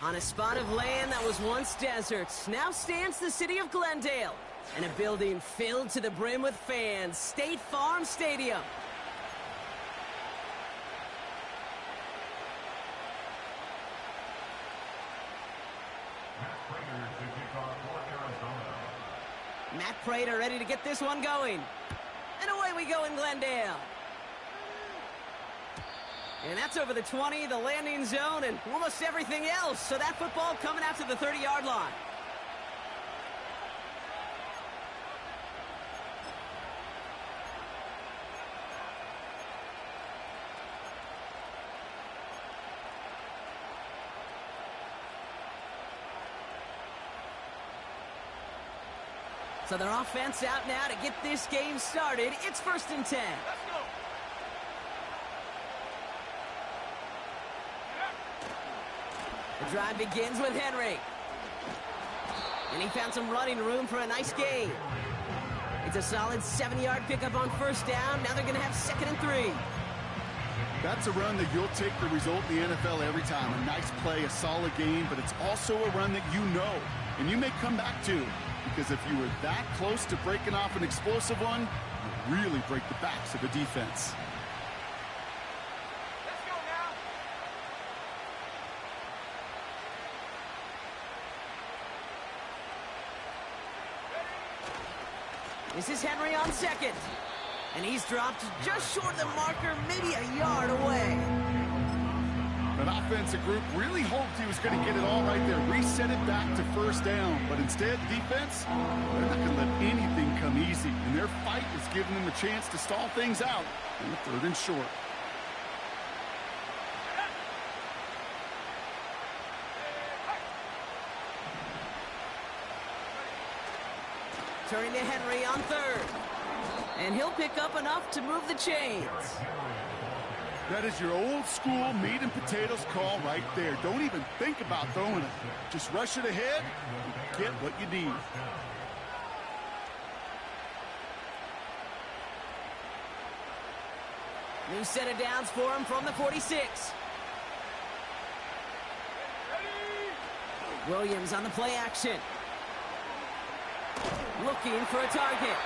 On a spot of land that was once desert, now stands the city of Glendale, and a building filled to the brim with fans, State Farm Stadium. Matt Prater ready to get this one going. And away we go in Glendale. And that's over the 20, the landing zone, and almost everything else. So that football coming out to the 30-yard line. So their offense out now to get this game started. It's 1st and 10. Let's go. The drive begins with Henry. And he found some running room for a nice gain. It's a solid 7-yard pickup on 1st down. Now they're going to have 2nd and 3. That's a run that you'll take the result in the NFL every time. A nice play, a solid game, but it's also a run that you know and you may come back to. Because if you were that close to breaking off an explosive one, you really break the backs of the defense. Let's go now. This is Henry on 2nd. And he's dropped just short of the marker, maybe a yard away. An offensive group really hoped he was going to get it all right there, reset it back to 1st down. But instead, defense, they're not going to let anything come easy. And their fight is giving them a chance to stall things out in the 3rd and short. Turning to Henry on 3rd. And he'll pick up enough to move the chains. That is your old school meat and potatoes call right there. Don't even think about throwing it. Just rush it ahead and get what you need. New set of downs for him from the 46. Williams on the play action. Looking for a target.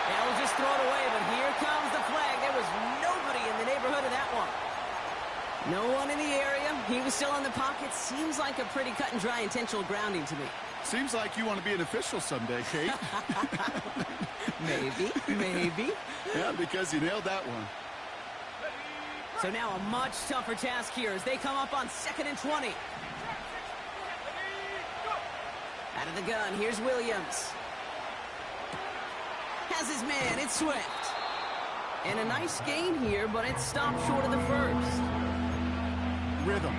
They'll just throw it away, but here comes the flag. There was nobody in the neighborhood of that one. No one in the area. He was still in the pocket. Seems like a pretty cut and dry intentional grounding to me. Seems like you want to be an official someday, Kate. Maybe. Yeah, because you nailed that one. So now a much tougher task here as they come up on 2nd and 20. Out of the gun, here's Williams. Has his man, it's Swift. And a nice gain here, but it's stopped short of the 1st. Rhythm.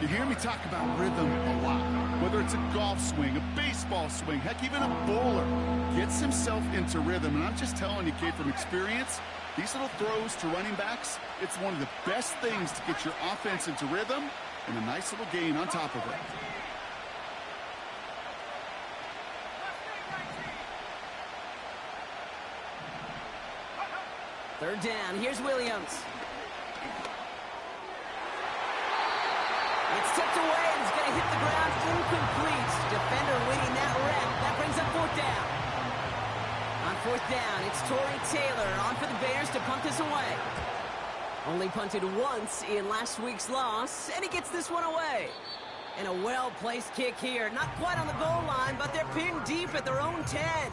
You hear me talk about rhythm a lot. Whether it's a golf swing, a baseball swing, heck, even a bowler gets himself into rhythm. And I'm just telling you, kid, from experience, these little throws to running backs, it's one of the best things to get your offense into rhythm and a nice little gain on top of it. Third down, here's Williams. It's tipped away and it's going to hit the ground incomplete. Defender winning that rep. That brings up 4th down. On 4th down, it's Torrey Taylor on for the Bears to punt this away. Only punted once in last week's loss, and he gets this one away. And a well-placed kick here. Not quite on the goal line, but they're pinned deep at their own 10.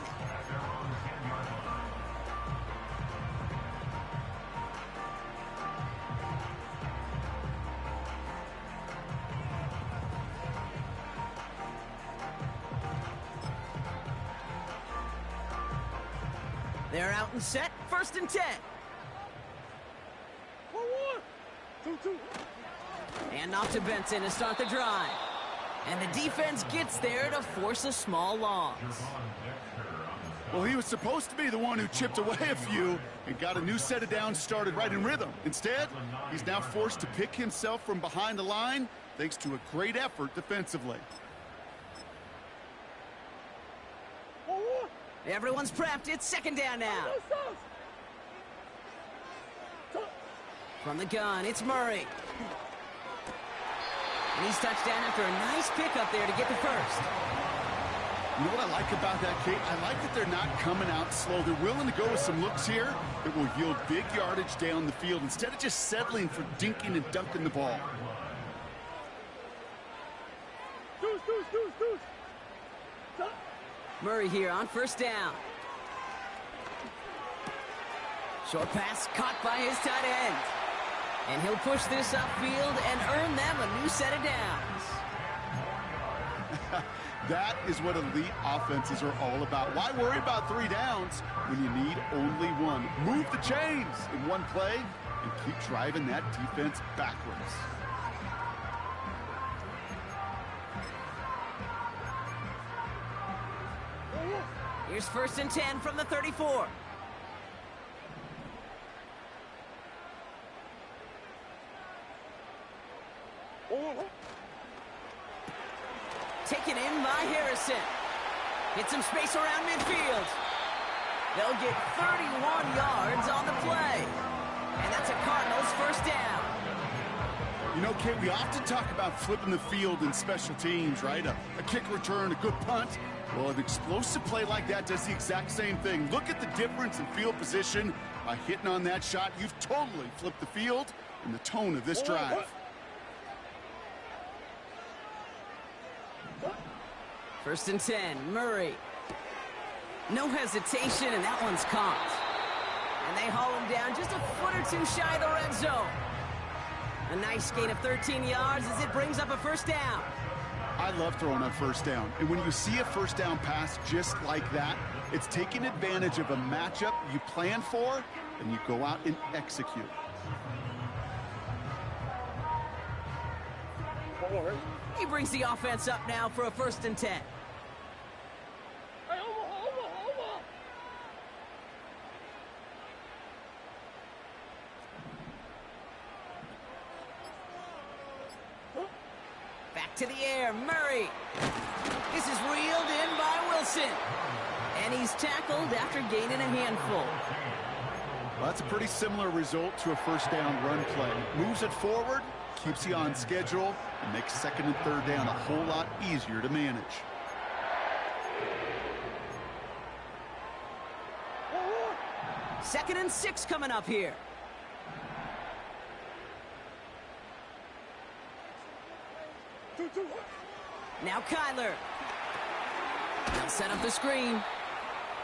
They're out and set, 1st and 10. 1-1. 2-2. And off to Benson to start the drive. And the defense gets there to force a small loss. Well, he was supposed to be the one who chipped away a few and got a new set of downs started right in rhythm. Instead, he's now forced to pick himself from behind the line thanks to a great effort defensively. Everyone's prepped. It's 2nd down now. From the gun, it's Murray. And he's touched down after a nice pickup there to get the first. You know what I like about that, Kate? I like that they're not coming out slow. They're willing to go with some looks here that will yield big yardage down the field instead of just settling for dinking and dunking the ball. Murray here on first down. Short pass caught by his tight end. And he'll push this upfield and earn them a new set of downs. That is what elite offenses are all about. Why worry about 3 downs when you need only one? Move the chains in one play and keep driving that defense backwards. Here's first and 10 from the 34. Taken in by Harrison. Get some space around midfield. They'll get 31 yards on the play. And that's a Cardinals first down. You know, Kate, we often talk about flipping the field in special teams, right? A kick return, a good punt. Well, an explosive play like that does the exact same thing. Look at the difference in field position. By hitting on that shot, you've totally flipped the field and the tone of this drive. First and 10, Murray. No hesitation, and that one's caught. And they haul him down just a foot or two shy of the red zone. A nice gain of 13 yards as it brings up a first down. I love throwing on first down. And when you see a first down pass just like that, it's taking advantage of a matchup you plan for, and you go out and execute. He brings the offense up now for a first and 10. Back to the air, Murray. This is reeled in by Wilson. And he's tackled after gaining a handful. Well, that's a pretty similar result to a first down run play. Moves it forward, keeps you on schedule, and makes second and third down a whole lot easier to manage. Second and 6 coming up here. Now Kyler. They'll set up the screen.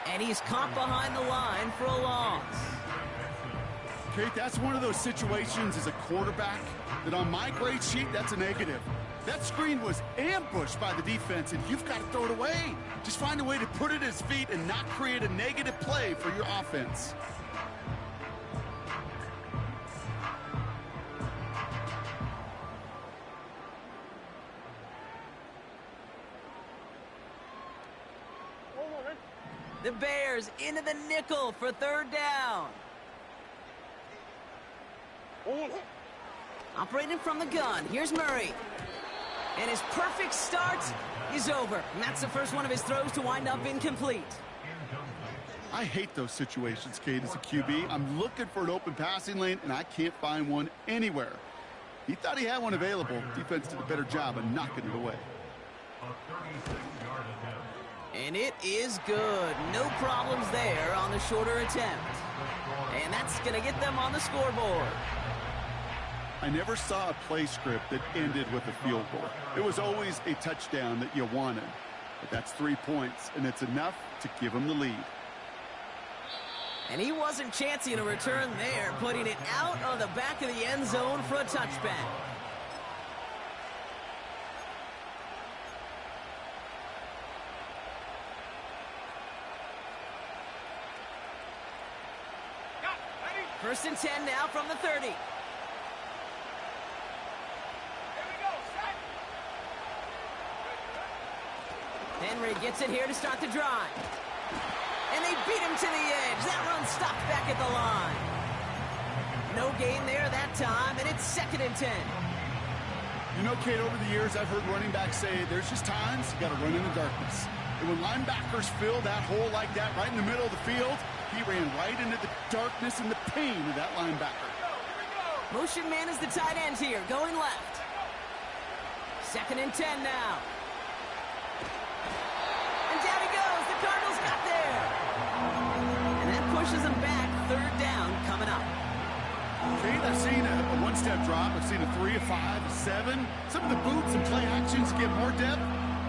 And he's caught behind the line for a loss. Kate, that's one of those situations as a quarterback that on my grade sheet, that's a negative. That screen was ambushed by the defense, and you've got to throw it away. Just find a way to put it at his feet and not create a negative play for your offense. The Bears into the nickel for third down. Operating from the gun, here's Murray. And his perfect start is over. And that's the first one of his throws to wind up incomplete. I hate those situations, Kate, as a QB. I'm looking for an open passing lane, and I can't find one anywhere. He thought he had one available. Defense did a better job of knocking it away. And it is good. No problems there on the shorter attempt. And that's going to get them on the scoreboard. I never saw a play script that ended with a field goal. It was always a touchdown that you wanted. But that's 3 points, and it's enough to give them the lead. And he wasn't chancing a return there, putting it out of the back of the end zone for a touchback. First and 10 now from the 30. Henry gets it here to start the drive. And they beat him to the edge. That run stopped back at the line. No gain there that time, and it's second and 10. You know, Kate, over the years, I've heard running backs say there's just times you got to run in the darkness. And when linebackers fill that hole like that right in the middle of the field, he ran right into the darkness and the pain of that linebacker. Motion man is the tight end here, going left. 2nd and 10 now. And down he goes. The Cardinals got there. And that pushes them back. 3rd down coming up. Kate, I've seen a one-step drop. I've seen a 3, a 5, a 7. Some of the boots and play actions get more depth.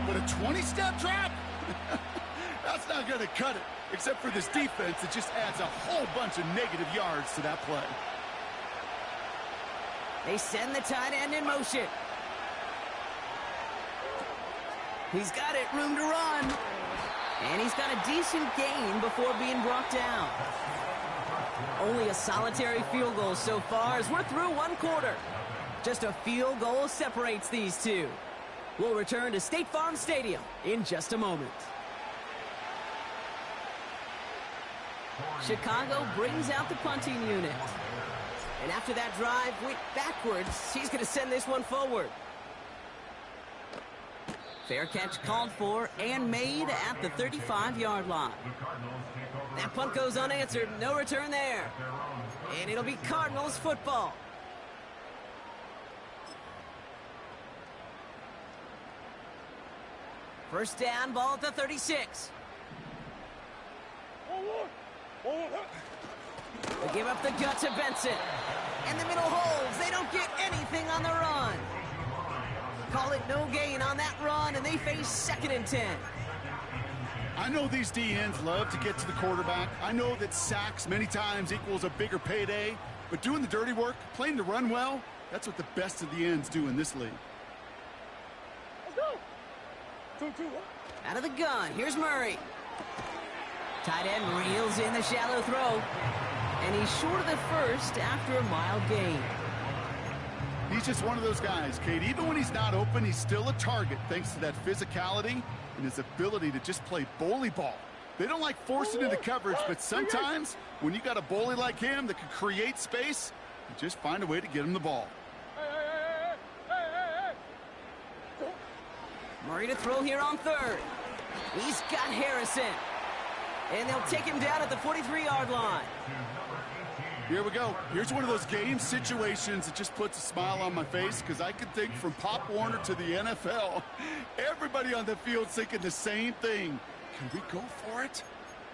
But a 20-step drop? That's not going to cut it. Except for this defense that just adds a whole bunch of negative yards to that play. They send the tight end in motion. He's got it, room to run. And he's got a decent gain before being brought down. Only a solitary field goal so far as we're through 1 quarter. Just a field goal separates these two. We'll return to State Farm Stadium in just a moment. Chicago brings out the punting unit. And after that drive went backwards, he's going to send this one forward. Fair catch called for and made at the 35-yard line. That punt goes unanswered. No return there. And it'll be Cardinals football. First down, ball at the 36. They give up the gut to Benson. And the middle holds. They don't get anything on the run. Call it no gain on that run, and they face 2nd and 10. I know these DNs love to get to the quarterback. I know that sacks many times equals a bigger payday. But doing the dirty work, playing the run well, that's what the best of the ends do in this league. Let's go. 2-2. Out of the gun, here's Murray. Tight end reels in the shallow throw. And he's short of the first after a mild gain. He's just one of those guys, Kate. Even when he's not open, he's still a target thanks to that physicality and his ability to just play bully ball. They don't like forcing into coverage, but sometimes when you got a bully like him that can create space, you just find a way to get him the ball. Murray to throw here on 3rd. He's got Harrison. And they'll take him down at the 43-yard line. Here we go. Here's one of those game situations that just puts a smile on my face because I can think from Pop Warner to the NFL. Everybody on the field's thinking the same thing. Can we go for it?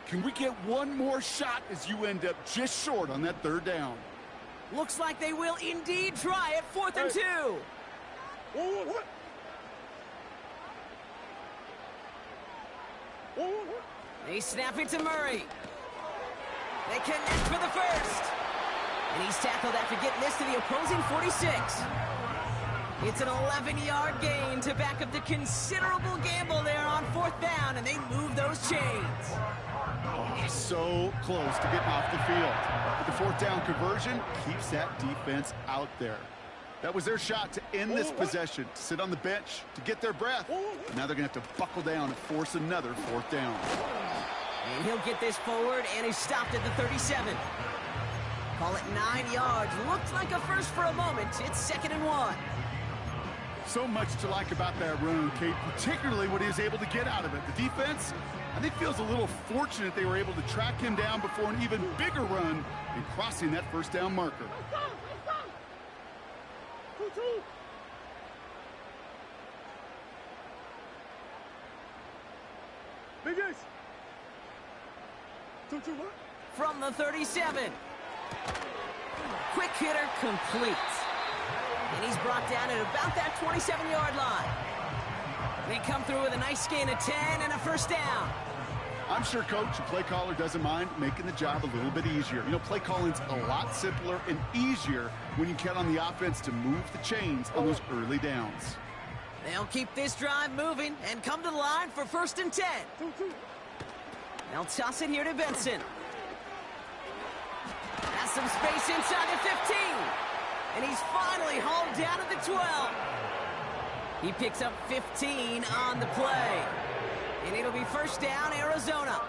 Can we get one more shot as you end up just short on that 3rd down? Looks like they will indeed try at 4th and 2. They snap it to Murray. They connect for the first. And he's tackled after getting this to the opposing 46. It's an 11-yard gain to back up the considerable gamble there on 4th down, and they move those chains. Oh, so close to getting off the field. But the 4th down conversion keeps that defense out there. That was their shot to end this possession, to sit on the bench, to get their breath. Now they're going to have to buckle down and force another 4th down. And he'll get this forward, and he's stopped at the 37. Call it 9 yards. Looked like a first for a moment. It's 2nd and 1. So much to like about that run, Kate, particularly what he was able to get out of it. The defense, I think, feels a little fortunate they were able to track him down before an even bigger run in crossing that 1st down marker. 2-2. Big Ace. 2-2 what? From the 37. Quick hitter complete. And he's brought down at about that 27-yard line. They come through with a nice gain of 10 and a 1st down. I'm sure coach and play caller doesn't mind making the job a little bit easier. You know, play calling's a lot simpler and easier when you count on the offense to move the chains on those early downs. They'll keep this drive moving and come to the line for 1st and 10. 2-2. They'll toss it here to Benson. Has some space inside the 15. And he's finally hauled down at the 12. He picks up 15 on the play. And it'll be 1st down, Arizona.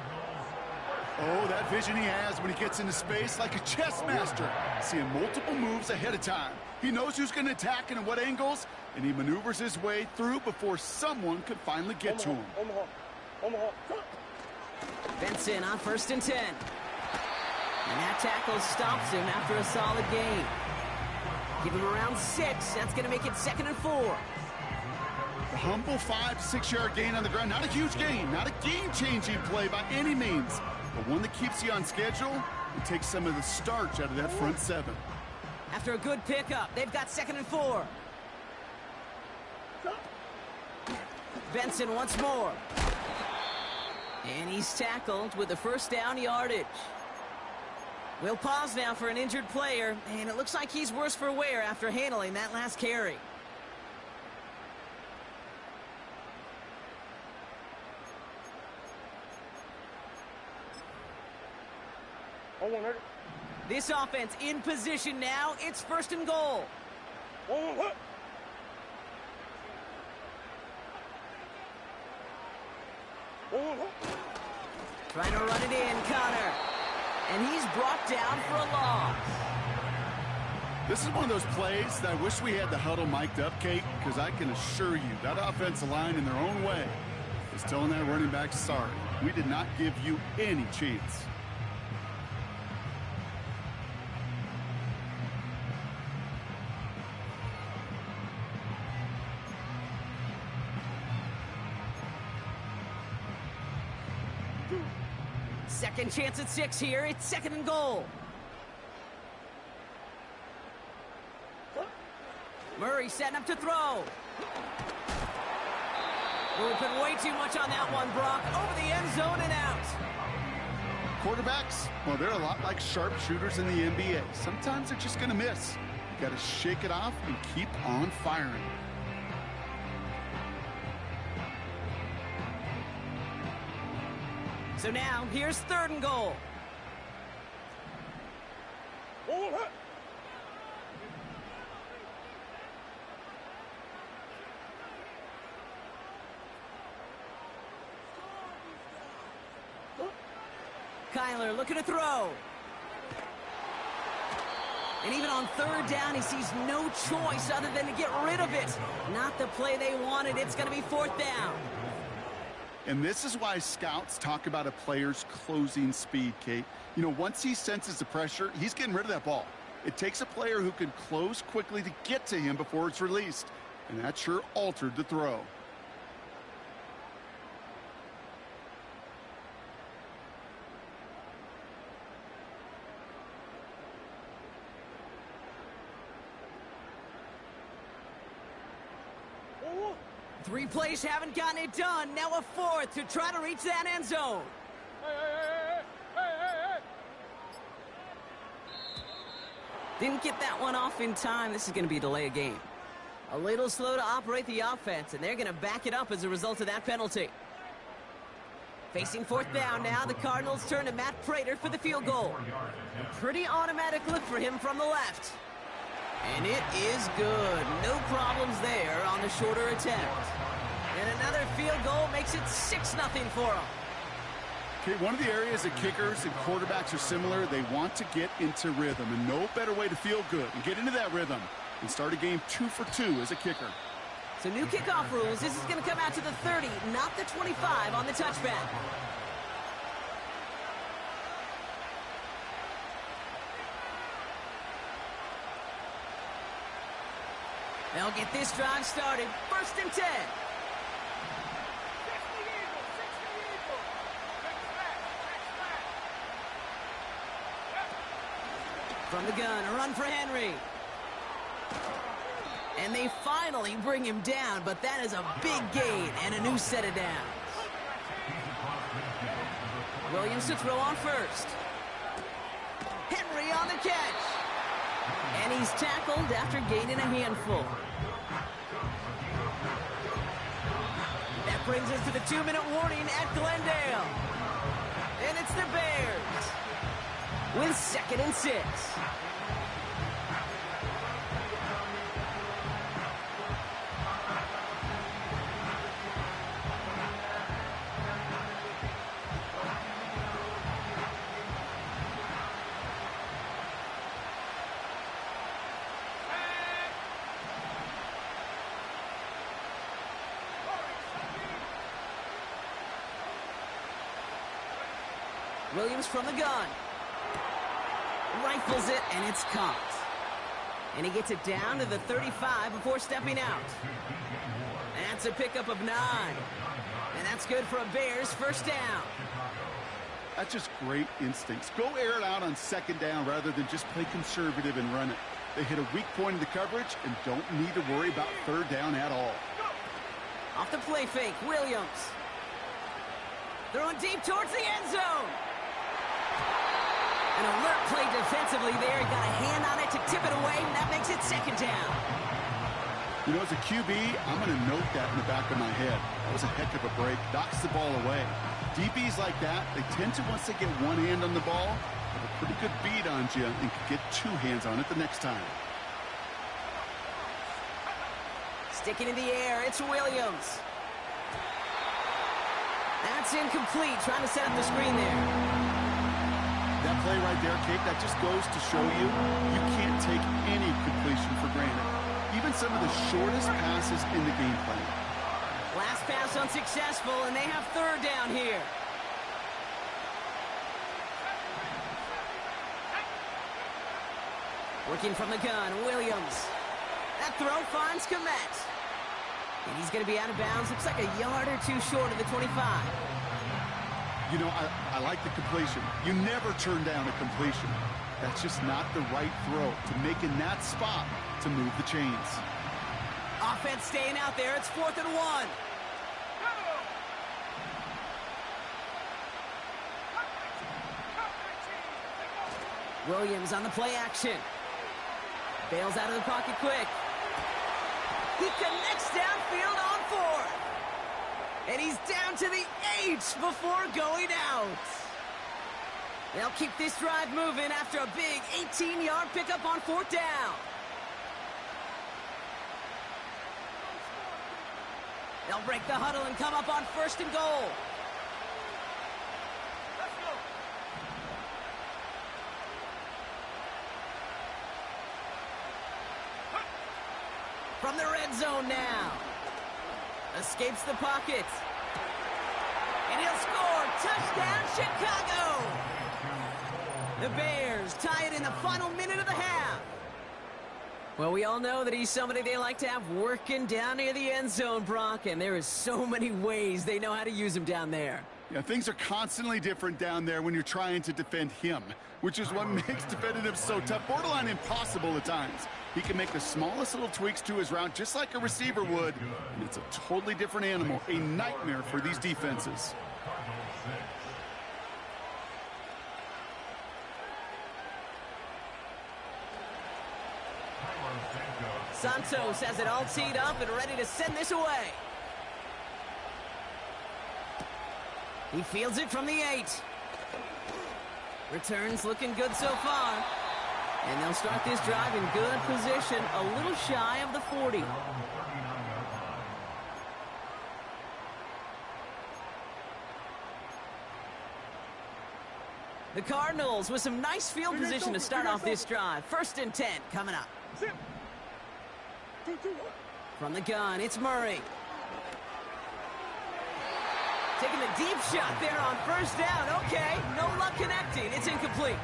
Oh, that vision he has when he gets into space, like a chess master, seeing multiple moves ahead of time. He knows who's going to attack and at what angles, and he maneuvers his way through before someone can finally get to him. Benson on 1st and 10. And that tackle stops him after a solid gain. Give him around 6. That's going to make it 2nd and 4. A humble 5 to 6 yard gain on the ground. Not a huge gain, not a game-changing play by any means, but one that keeps you on schedule and takes some of the starch out of that front seven. After a good pickup, they've got 2nd and 4. Benson once more. And he's tackled with the first down yardage. We'll pause now for an injured player, and it looks like he's worse for wear after handling that last carry. This offense in position now. It's 1st and goal. Trying to run it in, Connor. And he's brought down for a loss. This is one of those plays that I wish we had the huddle mic'd up, Kate, because I can assure you that offensive line in their own way is telling that running back, sorry, we did not give you any chance. Second chance at 6 here. It's 2nd and goal. Murray setting up to throw. Oh, we put way too much on that one, Brock. Over the end zone and out. Quarterbacks, well, they're a lot like sharpshooters in the NBA. Sometimes they're just going to miss. You got to shake it off and keep on firing. So now, here's 3rd and goal. Kyler looking to throw. And even on 3rd down, he sees no choice other than to get rid of it. Not the play they wanted. It's going to be 4th down. And this is why scouts talk about a player's closing speed, Kate. You know, once he senses the pressure, he's getting rid of that ball. It takes a player who can close quickly to get to him before it's released. And that sure altered the throw. Three plays haven't gotten it done. Now a 4th to try to reach that end zone. Hey. Didn't get that one off in time. This is going to be a delay of game. A little slow to operate the offense, and they're going to back it up as a result of that penalty. Facing 4th down now, the Cardinals turn to Matt Prater for the field goal. A pretty automatic look for him from the left. And it is good. No problems there on the shorter attempt. And another field goal makes it 6-0 for them. Okay, one of the areas that kickers and quarterbacks are similar, they want to get into rhythm. And no better way to feel good and get into that rhythm and start a game 2 for 2 as a kicker. So new kickoff rules. This is going to come out to the 30, not the 25 on the touchback. They'll get this drive started. 1st and 10. From the gun, a run for Henry. And they finally bring him down, but that is a big gain and a new set of downs. Williams to throw on 1st. Henry on the catch. And he's tackled after gaining a handful. That brings us to the 2-minute warning at Glendale. And it's the Bears with 2nd and 6. Williams from the gun. Rifles it, and it's caught. And he gets it down to the 35 before stepping out. That's That's a pickup of 9. And that's good for a Bears first down. That's just great instincts. Go air it out on second down rather than just play conservative and run it. They hit a weak point in the coverage and don't need to worry about third down at all. Off the play fake, Williams. Throwing deep towards the end zone. An alert play defensively there. He got a hand on it to tip it away, and that makes it second down. You know, as a QB, I'm going to note that in the back of my head. That was a heck of a break. Knocks the ball away. DBs like that, they tend to, once they get one hand on the ball, have a pretty good beat on you and can get two hands on it the next time. Sticking in the air, it's Williams. That's incomplete, trying to set up the screen there. That play right there, Kate, that just goes to show you, you can't take any completion for granted. Even some of the shortest passes in the game plan. Last pass unsuccessful, and they have third down here. Working from the gun, Williams. That throw finds Komet. And he's going to be out of bounds. Looks like a yard or two short of the 25. You know, I like the completion. You never turn down a completion. That's just not the right throw to make in that spot to move the chains. Offense staying out there. It's 4th and 1. Williams on the play action. Bails out of the pocket quick. He connects downfield on 4th. And he's down to the 8 before going out. They'll keep this drive moving after a big 18-yard pickup on 4th down. They'll break the huddle and come up on 1st and goal. From the red zone now. Escapes the pocket. And he'll score. Touchdown, Chicago! The Bears tie it in the final minute of the half. Well, we all know that he's somebody they like to have working down near the end zone, Brock, and there is so many ways they know how to use him down there. Yeah, things are constantly different down there when you're trying to defend him, which is what makes defending him so tough, borderline impossible at times. He can make the smallest little tweaks to his route just like a receiver would, and it's a totally different animal, a nightmare for these defenses. Santos has it all teed up and ready to send this away. He fields it from the 8. Returns looking good so far. And they'll start this drive in good position, a little shy of the 40. The Cardinals with some nice field position to start off this drive. 1st and 10 coming up. From the gun, it's Murray. Taking a deep shot there on 1st down. Okay, no luck connecting. It's incomplete.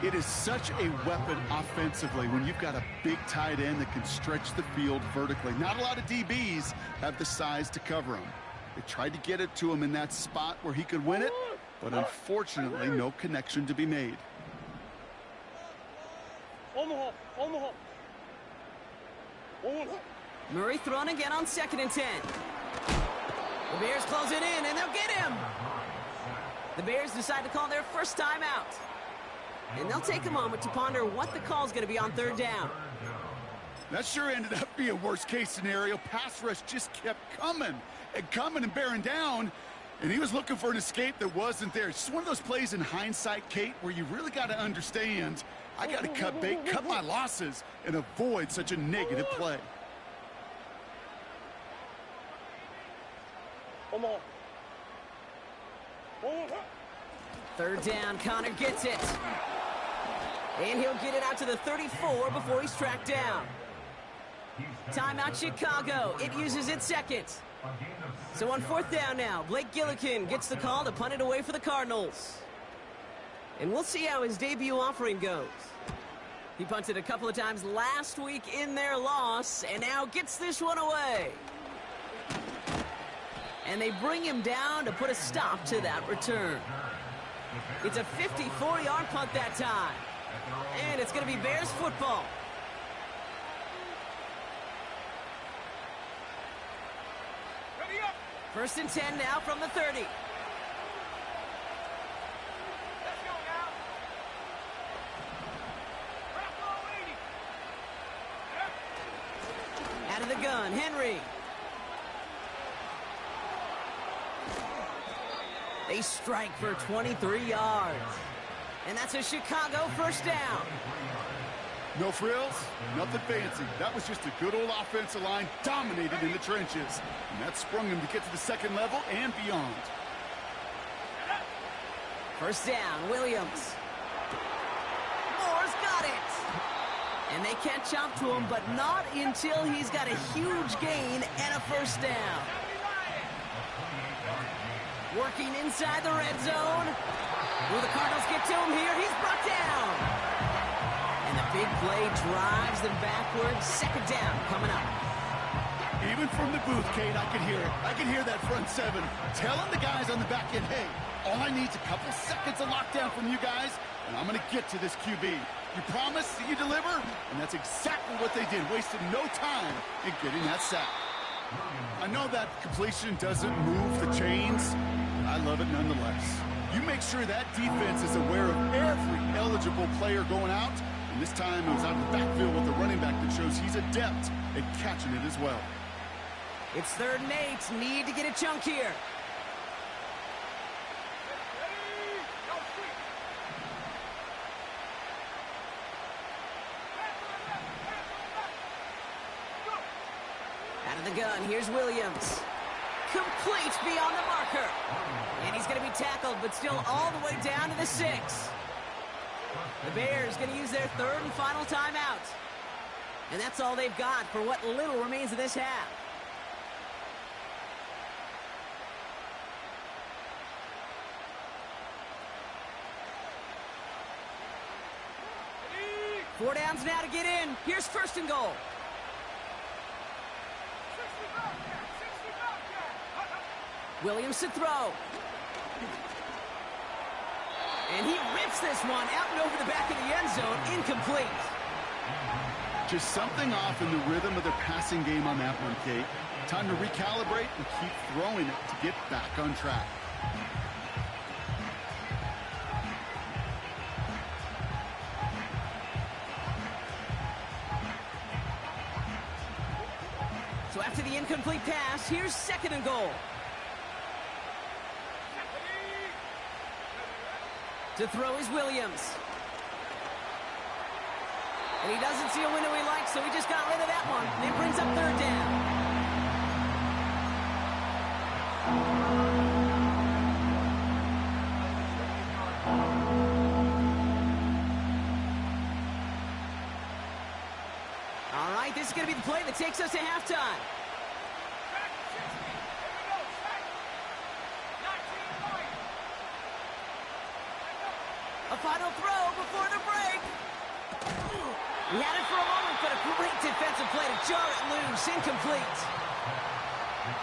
It is such a weapon offensively when you've got a big tight end that can stretch the field vertically. Not a lot of DBs have the size to cover him. They tried to get it to him in that spot where he could win it, but unfortunately, no connection to be made. Murray thrown again on 2nd and 10. The Bears close it in, and they'll get him. The Bears decide to call their first timeout. And they'll take a moment to ponder what the call is going to be on 3rd down. That sure ended up being worst-case scenario. Pass rush just kept coming and bearing down, and he was looking for an escape that wasn't there. It's just one of those plays in hindsight, Kate, where you really got to understand, I got to cut bait, cut my losses, and avoid such a negative play. Third down, Connor gets it. And he'll get it out to the 34 before he's tracked down. Timeout Chicago. It uses its 2nd. So on 4th down now, Blake Gillikin gets the call to punt it away for the Cardinals. And we'll see how his debut offering goes. He punted a couple of times last week in their loss, and now gets this one away. And they bring him down to put a stop to that return. It's a 54-yard punt that time. And it's going to be Bears football. First and 10 now from the 30. Let's go now. Out of the gun, Henry. They strike for 23 yards. And that's a Chicago first down. No frills, nothing fancy. That was just a good old offensive line dominated in the trenches. And that sprung him to get to the second level and beyond. First down, Williams. Moore's got it. And they catch up to him, but not until he's got a huge gain and a first down. Working inside the red zone. Will the Cardinals get to him here? He's brought down. And the big play drives them backwards. Second down coming up. Even from the booth, Kate, I could hear it. I could hear that front seven telling the guys on the back end, hey, all I need is a couple seconds of lockdown from you guys, and I'm going to get to this QB. You promise that you deliver? And that's exactly what they did. Wasted no time in getting that sack. I know that completion doesn't move the chains. I love it nonetheless. You make sure that defense is aware of every eligible player going out. And this time it was out of the backfield with the running back that shows he's adept at catching it as well. It's 3rd and 8. Need to get a chunk here. Out of the gun, here's Williams. Complete beyond the marker. And he's going to be tackled, but still all the way down to the 6. The Bears going to use their 3rd and final timeout. And that's all they've got for what little remains of this half. Four downs now to get in. Here's 1st and goal. Williams to throw. And he rips this one out and over the back of the end zone. Incomplete. Just something off in the rhythm of their passing game on that one, Kate. Time to recalibrate and keep throwing it to get back on track. So after the incomplete pass, here's 2nd and goal. To throw is Williams. And he doesn't see a window he likes, so he just got rid of that one. And it brings up 3rd down. All right, this is going to be the play that takes us to halftime. A final throw before the break. He had it for a moment, but a great defensive play to jar it loose. Incomplete.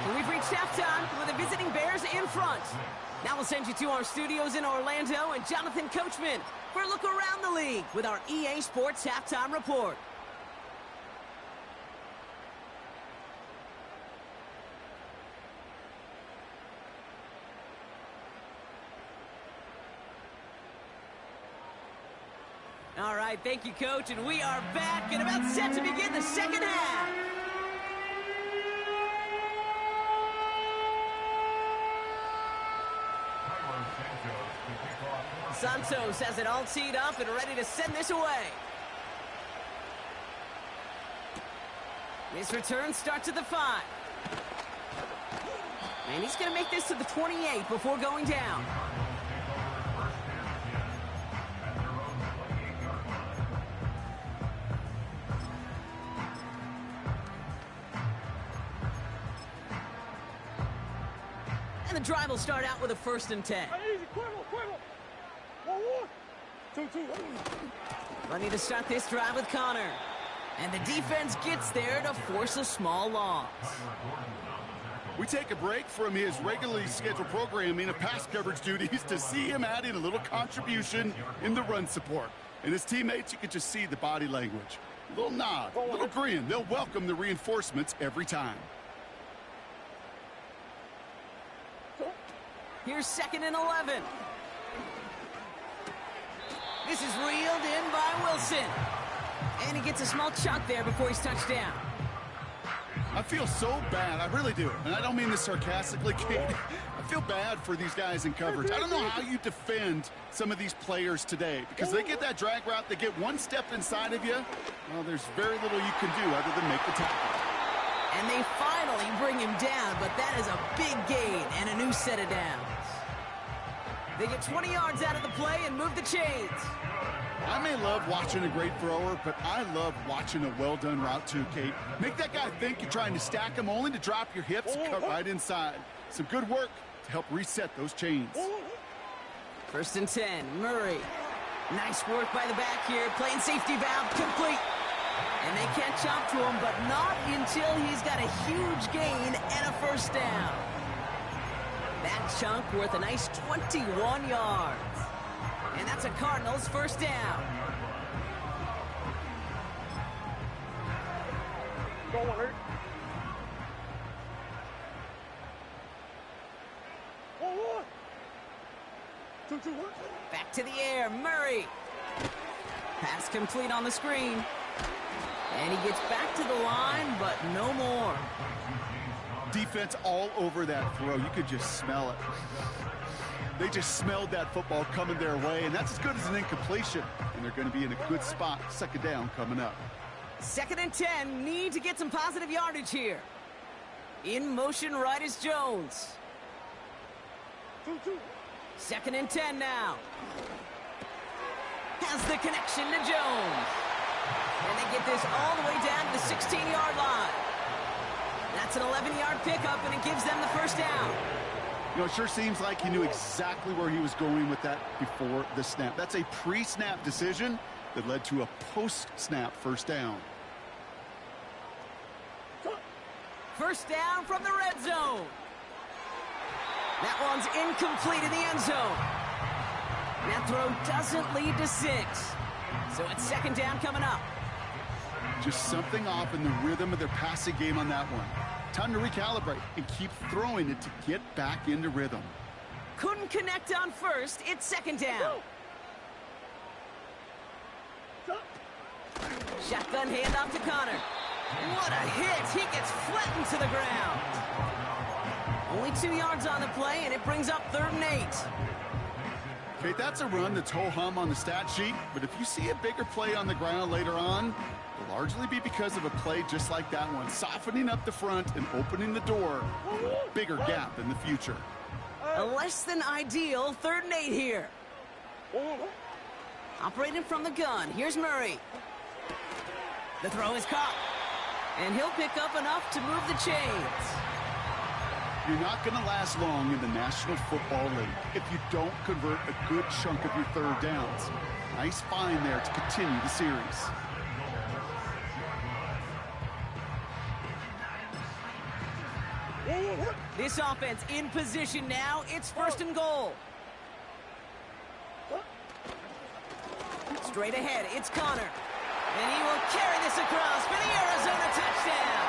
And we've reached halftime with the visiting Bears in front. Now we'll send you to our studios in Orlando and Jonathan Coachman for a look around the league with our EA Sports Halftime Report. All right, thank you, Coach, and we are back and about set to begin the second half. Santos has it all teed up and ready to send this away. His return starts at the 5. And he's going to make this to the 28 before going down. And the drive will start out with a 1st and 10. Hey, easy, quiver. 1-1. 2-2. Ready to start this drive with Connor. And the defense gets there to force a small loss. We take a break from his regularly scheduled programming of pass coverage duties to see him adding a little contribution in the run support. And his teammates, you can just see the body language. A little nod, a little grin. They'll welcome the reinforcements every time. Here's 2nd and 11. This is reeled in by Wilson. And he gets a small chunk there before he's touched down. I feel so bad, I really do. And I don't mean this sarcastically, Kate. I feel bad for these guys in coverage. I don't know how you defend some of these players today because they get that drag route, they get one step inside of you. Well, there's very little you can do other than make the tackle. And they finally bring him down, but that is a big gain and a new set of downs. They get 20 yards out of the play and move the chains. I may love watching a great thrower, but I love watching a well-done route too, Kate. Make that guy think you're trying to stack him only to drop your hips and cut right inside. Some good work to help reset those chains. 1st and 10, Murray. Nice work by the back here, playing safety valve complete. And they catch up to him, but not until he's got a huge gain and a 1st down. That chunk worth a nice 21 yards. And that's a Cardinals 1st down. Go on, hurt. Oh, 2-2-1. Back to the air, Murray. Pass complete on the screen. And he gets back to the line, but no more. Defense all over that throw. You could just smell it. They just smelled that football coming their way, and that's as good as an incompletion. And they're going to be in a good spot. 2nd down coming up. 2nd and 10. Need to get some positive yardage here. In motion right is Jones. 2-2. 2nd and 10 now. Has the connection to Jones. And they get this all the way down to the 16-yard line. That's an 11-yard pickup, and it gives them the 1st down. You know, it sure seems like he knew exactly where he was going with that before the snap. That's a pre-snap decision that led to a post-snap 1st down. 1st down from the red zone. That one's incomplete in the end zone. That throw doesn't lead to 6. So it's 2nd down coming up. Just something off in the rhythm of their passing game on that one. Time to recalibrate and keep throwing it to get back into rhythm. Couldn't connect on 1st. It's 2nd down. Shotgun handoff to Connor. What a hit. He gets flattened to the ground. Only 2 yards on the play, and it brings up 3rd and 8. Okay, that's a run that's ho-hum on the stat sheet, but if you see a bigger play on the ground later on, it'll largely be because of a play just like that one, softening up the front and opening the door for a bigger gap in the future. A less than ideal 3rd and 8 here. Operating from the gun, here's Murray. The throw is caught, and he'll pick up enough to move the chains. You're not going to last long in the National Football League if you don't convert a good chunk of your 3rd downs. Nice find there to continue the series. This offense in position now. It's 1st and goal. Straight ahead, it's Connor. And he will carry this across for the Arizona touchdown.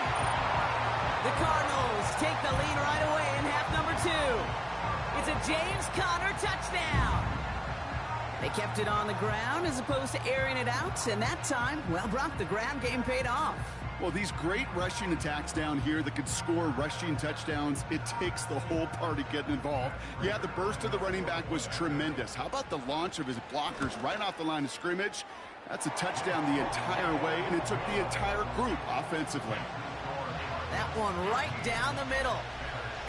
The Cardinals take the lead right away in half number 2. It's a James Conner touchdown. They kept it on the ground as opposed to airing it out, and that time, well, Brock, the ground game paid off. Well, these great rushing attacks down here that could score rushing touchdowns, it takes the whole party getting involved. Yeah, the burst of the running back was tremendous. How about the launch of his blockers right off the line of scrimmage? That's a touchdown the entire way, and it took the entire group offensively. That one right down the middle.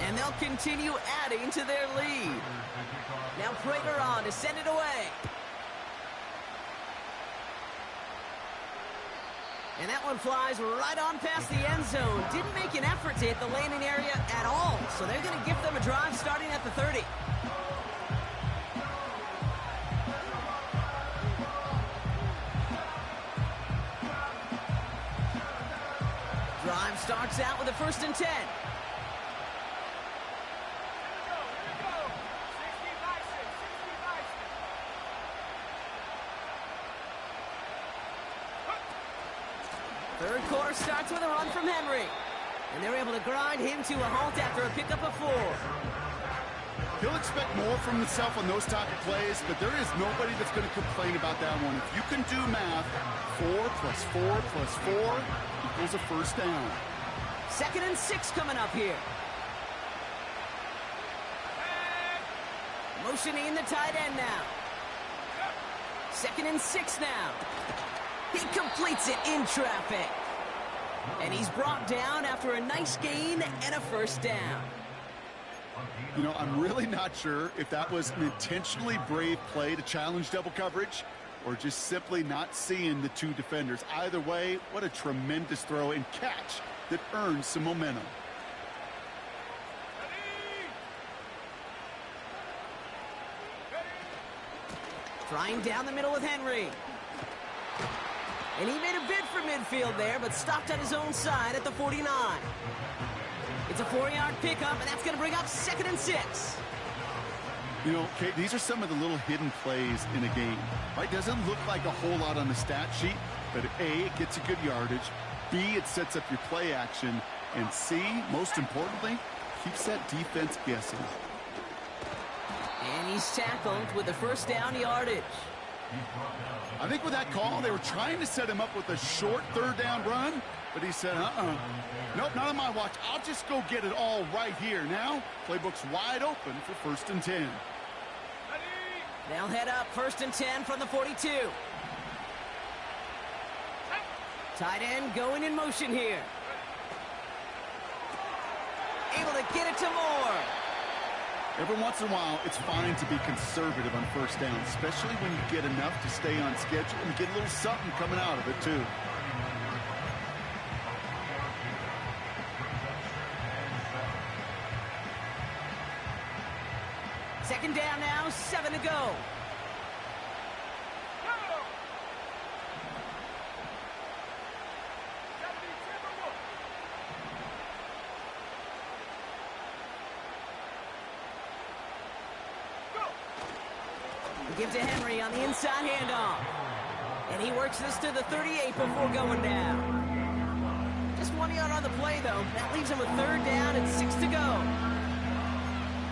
And they'll continue adding to their lead. Now Prater on to send it away. And that one flies right on past the end zone. Didn't make an effort to hit the landing area at all. So they're going to give them a drive starting at the 30. Drive starts out with a 1st and 10. Third quarter starts with a run from Henry. And they're able to grind him to a halt after a pickup of 4. He'll expect more from himself on those type of plays, but there is nobody that's going to complain about that one. If you can do math, 4 plus 4 plus 4 equals a first down. 2nd and 6 coming up here. Motioning the tight end now. 2nd and 6 now. He completes it in traffic. And he's brought down after a nice gain and a first down. You know, I'm really not sure if that was an intentionally brave play to challenge double coverage or just simply not seeing the 2 defenders. Either way, what a tremendous throw and catch that earns some momentum. Trying down the middle with Henry. And he made a bid for midfield there, but stopped on his own side at the 49. It's a 4-yard pickup, and that's going to bring up 2nd and 6. You know, Kate, these are some of the little hidden plays in a game. Right? Doesn't look like a whole lot on the stat sheet, but A, it gets a good yardage. B, it sets up your play action. And C, most importantly, keeps that defense guessing. And he's tackled with the first down yardage. I think with that call, they were trying to set him up with a short 3rd down run, but he said, nope, not on my watch. I'll just go get it all right here. Now, playbook's wide open for 1st and 10. They'll head up 1st and 10 from the 42. Tight end going in motion here. Able to get it to Moore. Every once in a while, it's fine to be conservative on 1st down, especially when you get enough to stay on schedule and get a little something coming out of it, too. Second down now, 7 to go. Give to Henry on the inside handoff. And he works this to the 38 before going down. Just 1 yard on the play, though. That leaves him with 3rd down and 6 to go.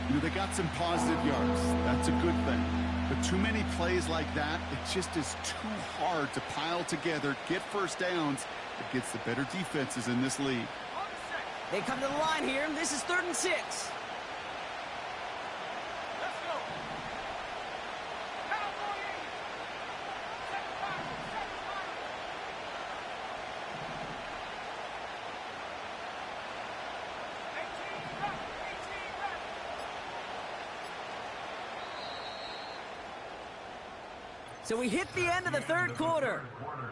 You know, they got some positive yards. That's a good thing. But too many plays like that, it just is too hard to pile together, get first downs against the better defenses in this league. They come to the line here. This is 3rd and 6. So we hit the end of the 3rd quarter.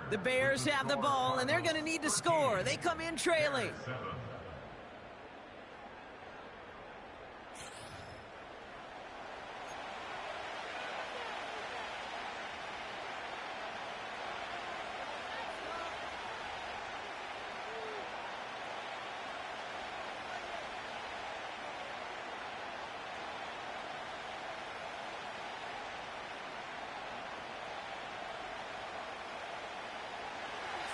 The Bears have the ball, and they're going to need to score. They come in trailing.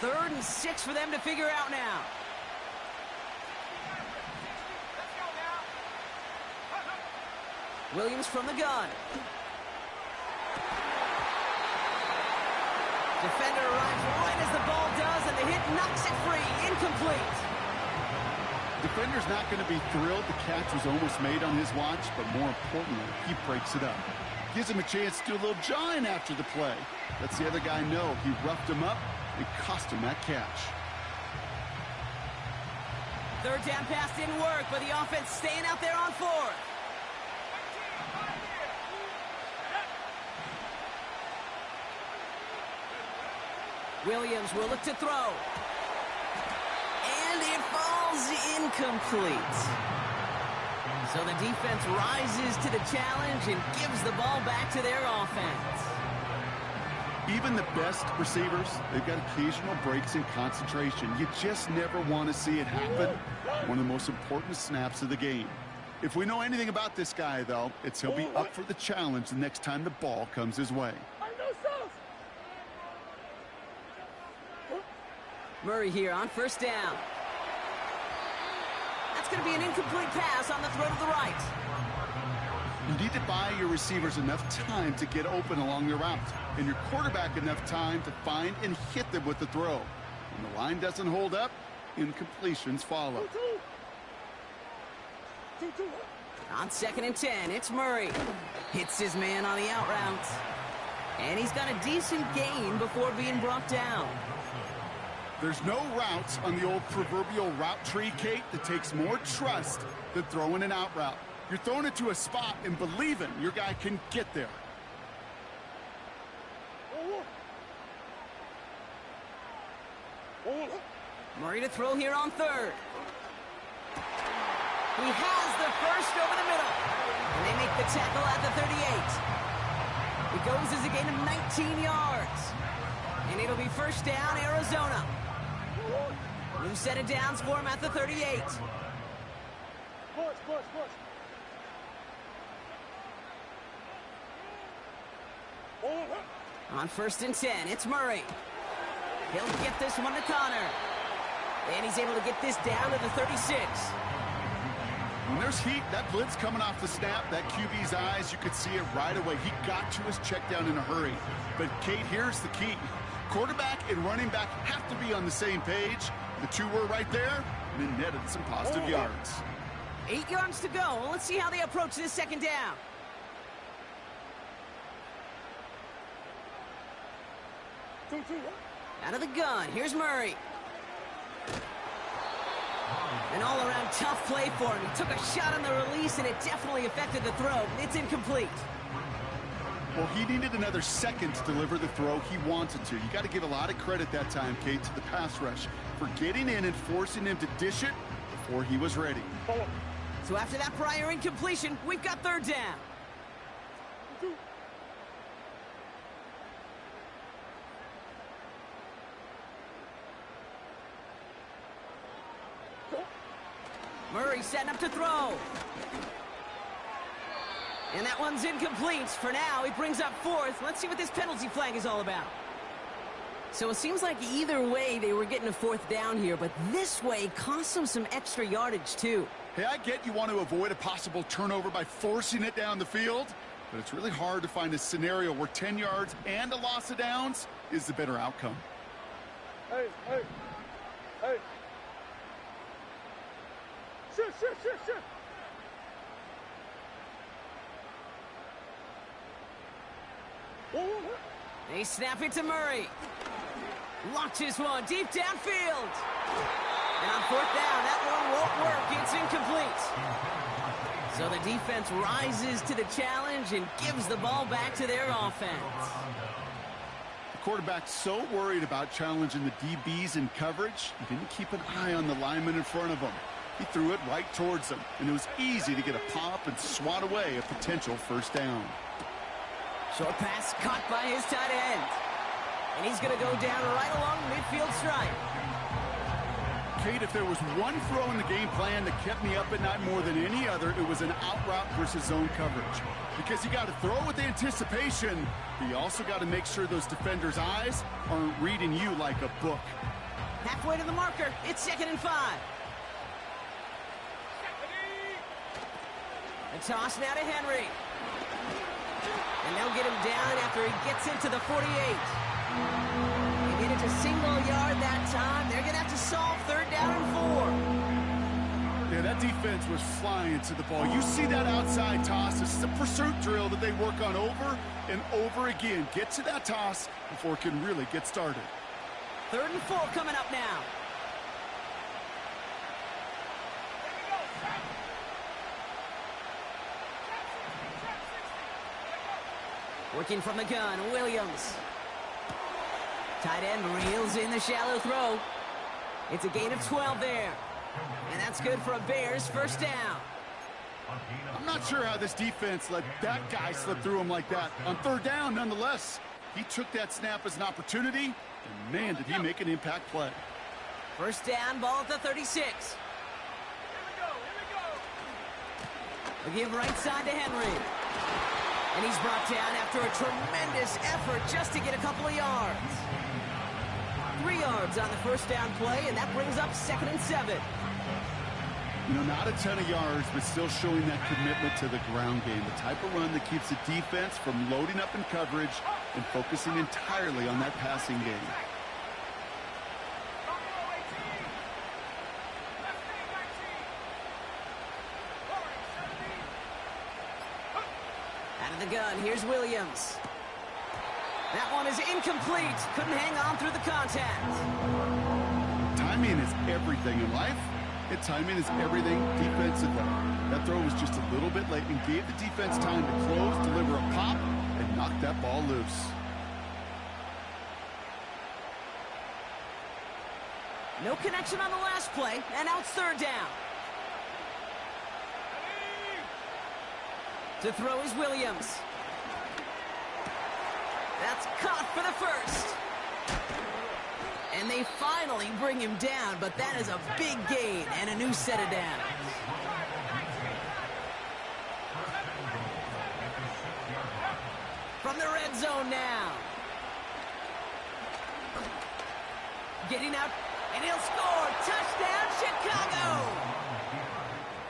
Third and 6 for them to figure out now. Williams from the gun. Defender arrives right as the ball does, and the hit knocks it free. Incomplete. Defender's not going to be thrilled the catch was almost made on his watch, but more importantly, he breaks it up. Gives him a chance to do a little jawing after the play. Lets the other guy know he roughed him up. It cost him that catch. 3rd down pass didn't work, but the offense staying out there on 4th. Williams will look to throw. And it falls incomplete. So the defense rises to the challenge and gives the ball back to their offense. Even the best receivers, they've got occasional breaks in concentration. You just never want to see it happen. One of the most important snaps of the game. If we know anything about this guy, though, it's he'll be up for the challenge the next time the ball comes his way. Murray here on first down. That's going to be an incomplete pass on the throw to the right. You need to buy your receivers enough time to get open along their route, and your quarterback enough time to find and hit them with the throw. When the line doesn't hold up, incompletions follow. On 2nd and 10, it's Murray. Hits his man on the out route. And he's got a decent gain before being brought down. There's no routes on the old proverbial route tree, Kate, that takes more trust than throwing an out route. You're throwing it to a spot and believing your guy can get there. Murray to throw here on 3rd. He has the first over the middle. And they make the tackle at the 38. It goes as a gain of 19 yards. And it'll be first down, Arizona. New set of downs for him at the 38. On 1st and 10, it's Murray. He'll get this one to Connor. And he's able to get this down to the 36. When there's heat, that blitz coming off the snap, that QB's eyes, you could see it right away. He got to his check down in a hurry. But, Kate, here's the key. Quarterback and running back have to be on the same page. The two were right there, and it netted some positive yards. 8 yards to go. Well, let's see how they approach this 2nd down. Out of the gun, here's Murray. An all-around tough play for him. He took a shot on the release, and it definitely affected the throw. It's incomplete. Well, he needed another second to deliver the throw he wanted to. You got to give a lot of credit that time, Kate, to the pass rush for getting in and forcing him to dish it before he was ready. So after that prior incompletion, we've got 3rd down. Murray setting up to throw. And that one's incomplete. For now, he brings up 4th. Let's see what this penalty flag is all about. So it seems like either way they were getting a 4th down here, but this way cost them some extra yardage too. Hey, I get you want to avoid a possible turnover by forcing it down the field, but it's really hard to find a scenario where 10 yards and a loss of downs is the better outcome. Hey. Shit. They snap it to Murray. Launches one deep downfield. And on 4th down, that one won't work. It's incomplete. So the defense rises to the challenge and gives the ball back to their offense. The quarterback's so worried about challenging the DBs in coverage, he didn't keep an eye on the lineman in front of him. He threw it right towards them, and it was easy to get a pop and swat away a potential 1st down. Short pass caught by his tight end. And he's going to go down right along the midfield stripe. Kate, if there was one throw in the game plan that kept me up at night more than any other, it was an out route versus zone coverage. Because you got to throw with anticipation, but you also got to make sure those defenders' eyes aren't reading you like a book. Halfway to the marker, it's 2nd and 5. A toss now to Henry. And they'll get him down after he gets into the 48. They get it to single yard that time. They're going to have to solve 3rd down and 4. Yeah, that defense was flying to the ball. You see that outside toss. This is a pursuit drill that they work on over and over again. Get to that toss before it can really get started. 3rd and 4 coming up now. Working from the gun, Williams. Tight end reels in the shallow throw. It's a gain of 12 there. And that's good for a Bears 1st down. I'm not sure how this defense let that guy slip through him like that. On 3rd down, nonetheless, he took that snap as an opportunity, and man, did he make an impact play. 1st down, ball at the 36. Here we go. We give right side to Henry. And he's brought down after a tremendous effort just to get a couple of yards. 3 yards on the first down play, and that brings up 2nd and 7. You know, not a ton of yards, but still showing that commitment to the ground game. The type of run that keeps the defense from loading up in coverage and focusing entirely on that passing game. Out of the gun, here's Williams. That one is incomplete. Couldn't hang on through the contact. Timing is everything in life. And timing is everything defensively. That throw was just a little bit late and gave the defense time to close, deliver a pop, and knock that ball loose. No connection on the last play, and now it's 3rd down. To throw is Williams. That's caught for the first. And they finally bring him down, but that is a big gain and a new set of downs. From the red zone now. Getting out, and he'll score. Touchdown, Chicago!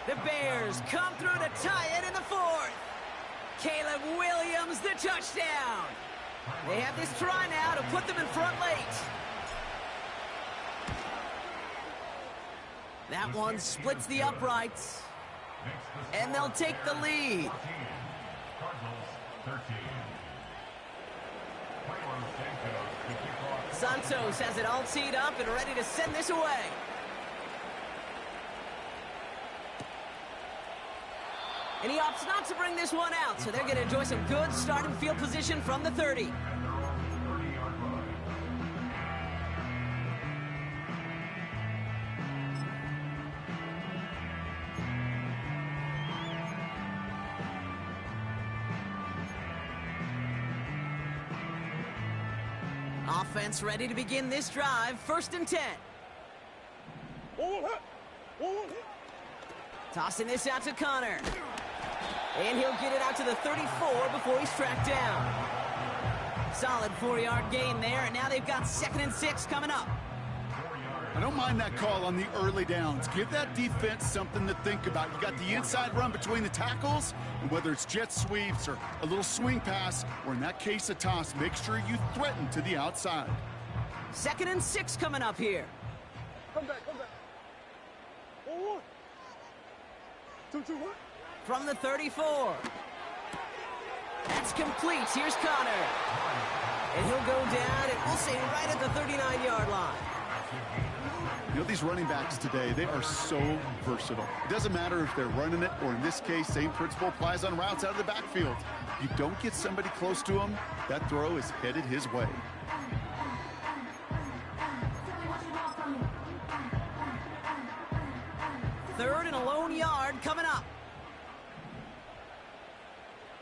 The Bears come through to tie it in the 4th. Caleb Williams, the touchdown. They have this try now to put them in front late. That one splits the uprights, and they'll take the lead. Santos has it all teed up and ready to send this away. And he opts not to bring this one out, so they're going to enjoy some good starting field position from the 30. Offense ready to begin this drive. 1st and 10. Tossing this out to Connor. And he'll get it out to the 34 before he's tracked down. Solid 4-yard gain there, and now they've got 2nd and 6 coming up. I don't mind that call on the early downs. Give that defense something to think about. You got the inside run between the tackles, and whether it's jet sweeps or a little swing pass, or in that case a toss, make sure you threaten to the outside. 2nd and 6 coming up here. Come back, come back. 1-1. 2-2-1. From the 34. That's complete. Here's Connor. And he'll go down, and we'll say right at the 39-yard line. You know, these running backs today, they are so versatile. It doesn't matter if they're running it, or in this case, same principle applies on routes out of the backfield. You don't get somebody close to him, that throw is headed his way. Third and a lone yard coming up.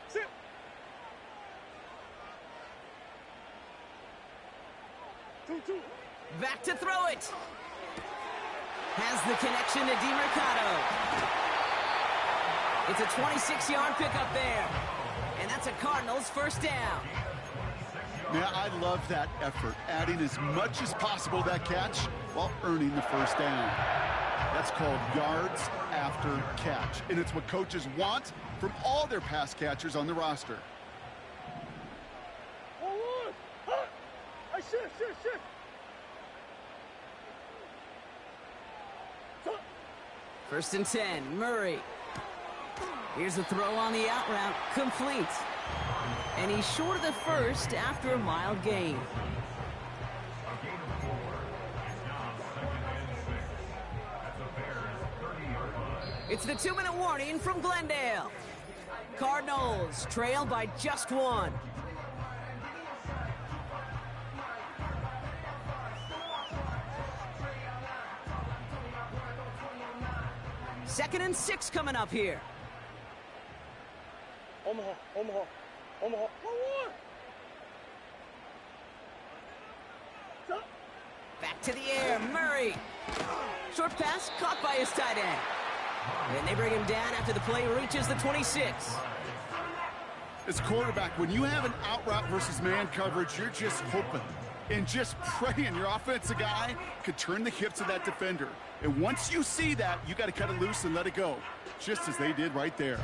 Sit. Two. Back to throw it. Has the connection to DeMercado. It's a 26-yard pickup there. And that's a Cardinals 1st down. Yeah, I love that effort, adding as much as possible to that catch while earning the 1st down. That's called yards after catch, and it's what coaches want from all their pass catchers on the roster. 1-1. Hey, shit. 1st and 10, Murray. Here's the throw on the out route, complete. And he's short of the first after a mild gain. It's the 2-minute warning from Glendale. Cardinals trail by just 1. Second and 6 coming up here. Omaha. 1-1. Back to the air, Murray. Short pass caught by his tight end. And they bring him down after the play reaches the 26. As quarterback, when you have an out route versus man coverage, you're just hoping and just praying your offensive guy could turn the hips of that defender. And once you see that, you got to cut it loose and let it go, just as they did right there.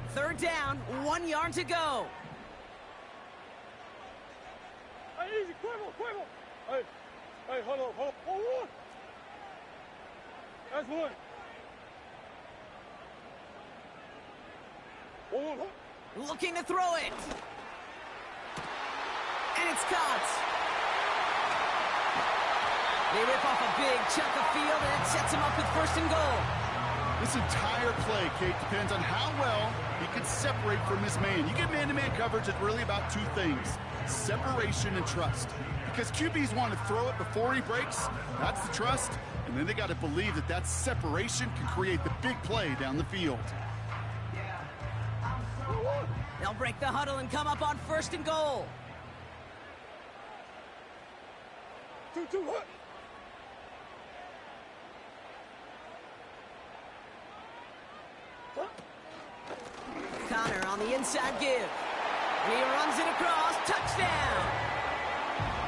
Third down, 1 yard to go. Hey, easy, quiver. Hey, hold on. Hold on. That's one. Hold on. Looking to throw it. And it's caught. They rip off a big chunk of field, and it sets him up with 1st and goal. This entire play, Kate, depends on how well he can separate from his man. You get man-to-man coverage, it's really about 2 things: separation and trust. Because QBs want to throw it before he breaks, that's the trust, and then they got to believe that that separation can create the big play down the field. They'll break the huddle and come up on 1st and goal. 2-2, hut. Connor on the inside give. And he runs it across. Touchdown!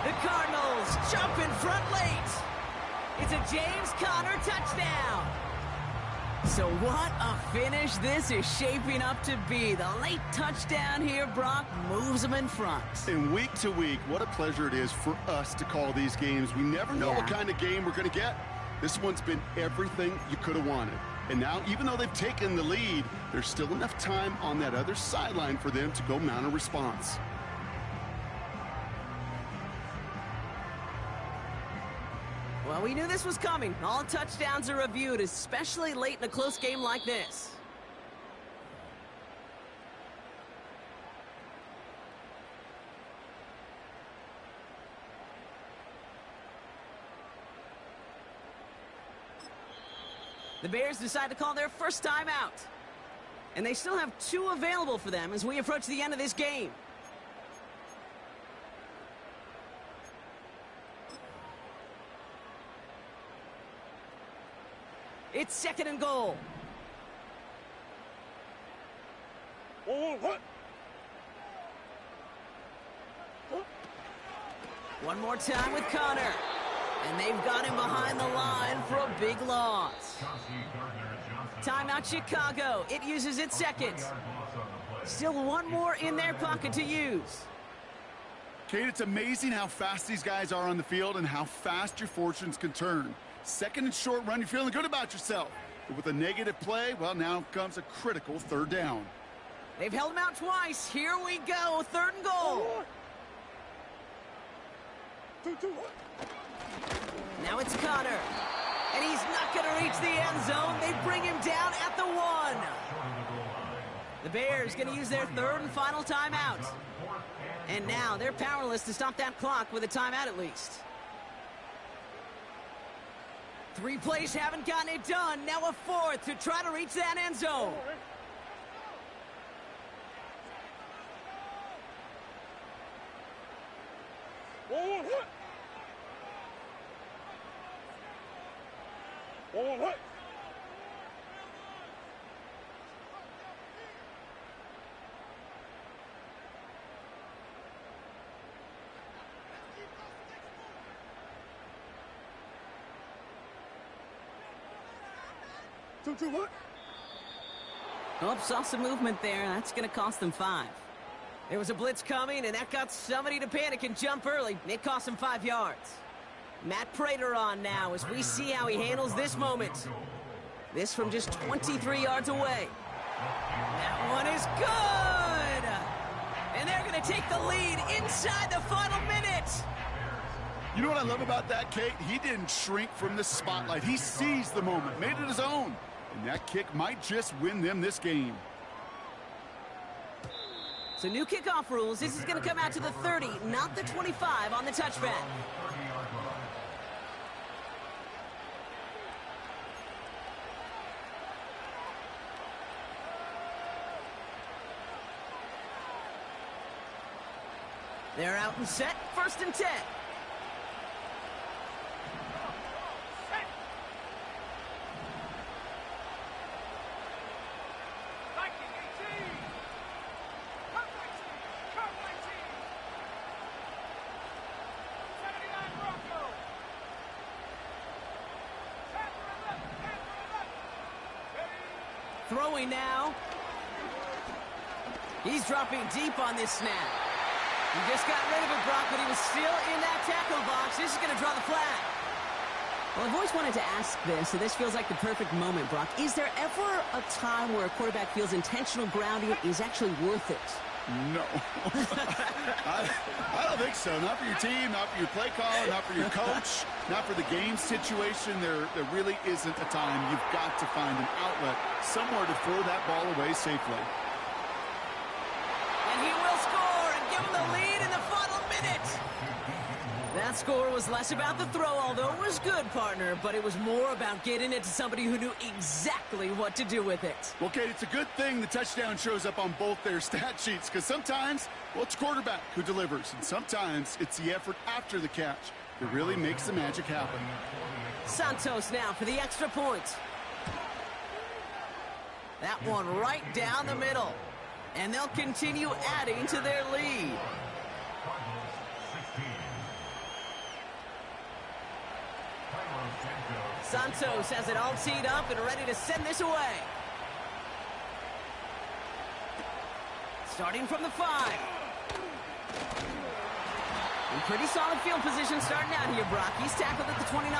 The Cardinals jump in front late. It's a James Conner touchdown. So what a finish this is shaping up to be. The late touchdown here, Brock, moves them in front. And week to week, what a pleasure it is for us to call these games. We never know what kind of game we're going to get. This one's been everything you could have wanted. And now, even though they've taken the lead, there's still enough time on that other sideline for them to go mount a response. Well, we knew this was coming. All touchdowns are reviewed, especially late in a close game like this. The Bears decide to call their first timeout. And they still have 2 available for them as we approach the end of this game. It's 2nd and goal. Hut. One more time with Connor. And they've got him behind the line for a big loss. Timeout Chicago. It uses its 2nd. Still 1 more in their pocket to use. Kate, it's amazing how fast these guys are on the field and how fast your fortunes can turn. 2nd and short run, you're feeling good about yourself. But with a negative play, well, now comes a critical 3rd down. They've held him out twice. Here we go. 3rd and goal. 2-2, Now it's Connor. And he's not going to reach the end zone. They bring him down at the 1. The Bears going to use their 3rd and final timeout. And now they're powerless to stop that clock with a timeout at least. 3 plays haven't gotten it done. Now a 4th to try to reach that end zone. Hut. 2-2, hut. Oh, saw some movement there. That's going to cost them 5. There was a blitz coming, and that got somebody to panic and jump early. It cost him 5 yards. Matt Prater on now as we see how he handles this moment. This from just 23 yards away. That one is good! And they're going to take the lead inside the final minute. You know what I love about that, Kate? He didn't shrink from the spotlight. He seized the moment, made it his own. And that kick might just win them this game. So new kickoff rules. This is going to come out to the 30, not the 25 on the touchback. They're out and set. 1st and 10. Throwing now. He's dropping deep on this snap. He just got rid of it, Brock, but he was still in that tackle box. This is going to draw the flag. Well, I've always wanted to ask this, so this feels like the perfect moment, Brock. Is there ever a time where a quarterback feels intentional grounding is actually worth it? No. I don't think so. Not for your team, not for your play caller, not for your coach, not for the game situation. There really isn't a time. You've got to find an outlet, somewhere to throw that ball away safely. And he will score and give him the lead in the final minute. That score was less about the throw, although it was good, partner, but it was more about getting it to somebody who knew exactly what to do with it. Well, Kate, it's a good thing the touchdown shows up on both their stat sheets, because sometimes, well, it's quarterback who delivers, and sometimes it's the effort after the catch that really makes the magic happen. Santos now for the extra point. That one right down the middle. And they'll continue adding to their lead. Santos has it all teed up and ready to send this away. Starting from the 5. In pretty solid field position starting out here, Brock. He's tackled at the 29.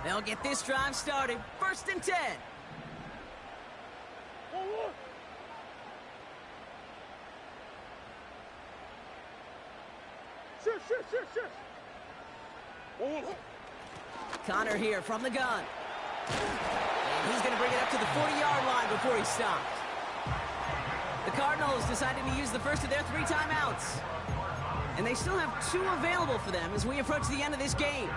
They'll get this drive started. 1st and 10. Connor here from the gun. And he's going to bring it up to the 40-yard line before he's stopped. The Cardinals decided to use the first of their 3 timeouts. And they still have 2 available for them as we approach the end of this game.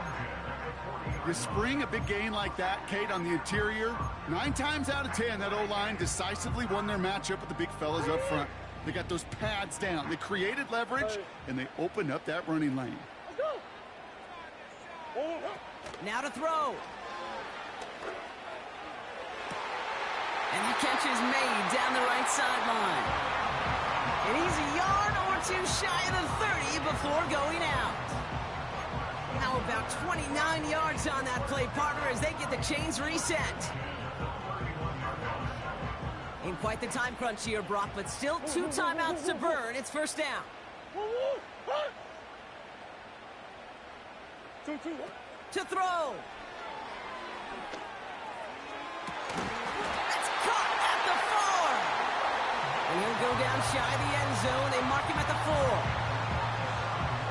You spring a big gain like that, Kate, on the interior, 9 times out of 10, that O-line decisively won their matchup with the big fellas up front. They got those pads down. They created leverage, and they opened up that running lane. Now to throw. And the catch is made down the right sideline. And he's a yard or 2 shy of the 30 before going out. Now about 29 yards on that play, partner, as they get the chains reset. In quite the time crunch here, Brock, but still 2 timeouts to burn. It's 1st down. To throw. That's caught at the 4. And he'll go down shy of the end zone. They mark him at the 4.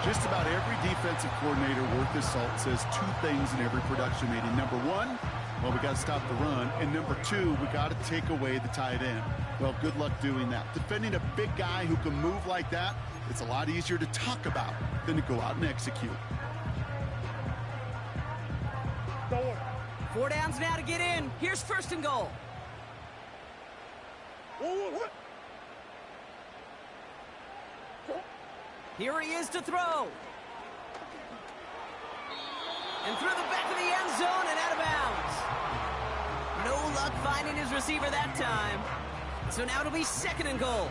Just about every defensive coordinator worth his salt says 2 things in every production meeting. Number 1, well, we got to stop the run. And number 2, we got to take away the tight end. Well, good luck doing that. Defending a big guy who can move like that, it's a lot easier to talk about than to go out and execute. 4 downs now to get in. Here's 1st and goal. Here he is to throw. And through the back of the end zone and out of bounds. No luck finding his receiver that time. So now it'll be 2nd and goal.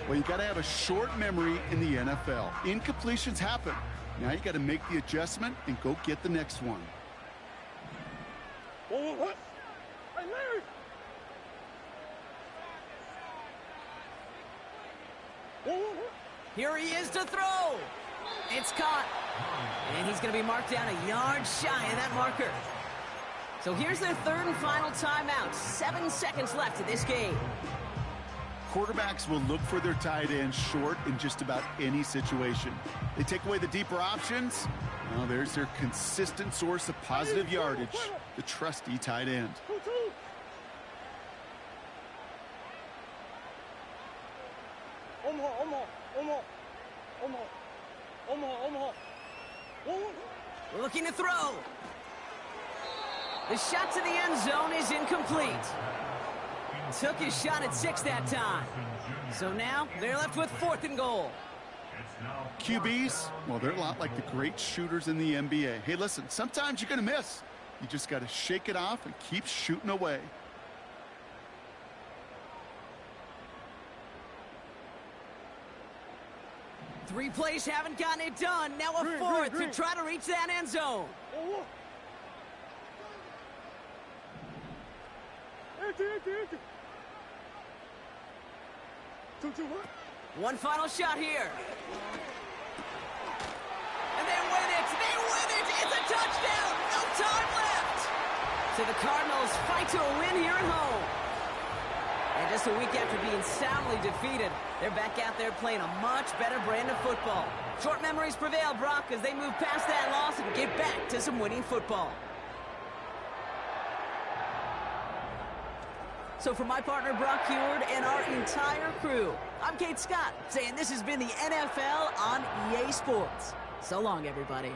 Well, you got to have a short memory in the NFL. Incompletions happen. Now you got to make the adjustment and go get the next one. Here he is to throw. It's caught. And he's going to be marked down a yard shy of that marker. So here's their 3rd and final timeout. 7 seconds left in this game. Quarterbacks will look for their tight end short in just about any situation. They take away the deeper options. Well, there's their consistent source of positive yardage, the trusty tight end. Looking to throw. The shot to the end zone is incomplete. Took his shot at 6 that time. So now they're left with 4th and goal. QBs, well, they're a lot like the great shooters in the NBA. Hey, listen, sometimes you're going to miss. You just got to shake it off and keep shooting away. Three plays haven't gotten it done. Now a fourth to try to reach that end zone. One final shot here. And they win it! They win it! It's a touchdown! No time left! So the Cardinals fight to a win here at home. And just a week after being soundly defeated, they're back out there playing a much better brand of football. Short memories prevail, Brock, as they move past that loss and get back to some winning football. So for my partner, Brock Heward, and our entire crew, I'm Kate Scott, saying this has been the NFL on EA Sports. So long, everybody.